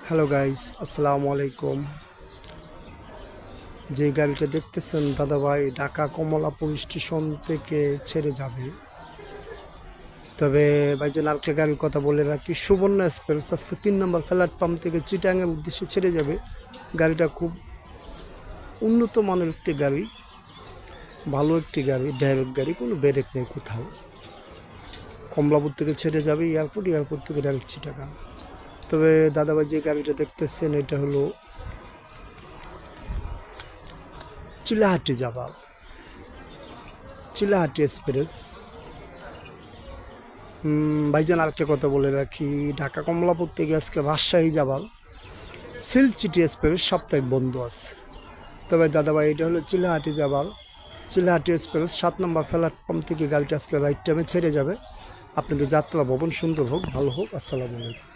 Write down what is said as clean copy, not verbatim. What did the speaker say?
Hello guys, আসসালামু আলাইকুম। যে গাড়িটা দেখতেছেন দাদা ভাই, ঢাকা কমলাপুর স্টেশন থেকে ছেড়ে যাবে। তবে ভাইজান আরেকটা গাড়ির কথা বলে রাখি, সুবর্ণ এক্সপ্রেস আজকে 3 নম্বর প্ল্যাটফর্ম থেকে চিটাগাংয়ের উদ্দেশ্যে ছেড়ে যাবে। গাড়িটা খুব উন্নত মানের একটি গাড়ি, ভালো একটি গাড়ি, ড্রাইভার গাড়ি, কোনো ব্রেক নেই কোথাও। কমলাপুর থেকে ছেড়ে যাবে এয়ারপোর্ট থেকে ডাইরেক্ট চিটাগাং। তবে দাদাভাই যে গাড়িটা দেখতেছেন এটা হলো চিলাহাটি এক্সপ্রেস। ভাইজান আরেকটা কথা বলে রাখি, ঢাকা কমলাপুর থেকে আজকে রাজশাহী যাবার সিলচিটি এক্সপ্রেস সাপ্তাহিক বন্ধ আছে। তবে দাদাভাই এটা হলো চিলাহাটি এক্সপ্রেস 7 নম্বর প্ল্যাটফর্ম থেকে গাড়িটা আজকে রাইট টাইমে ছেড়ে যাবে। আপনাদের যাত্রা ভবন সুন্দর হোক, ভালো হোক। আসসালামু আলাইকুম।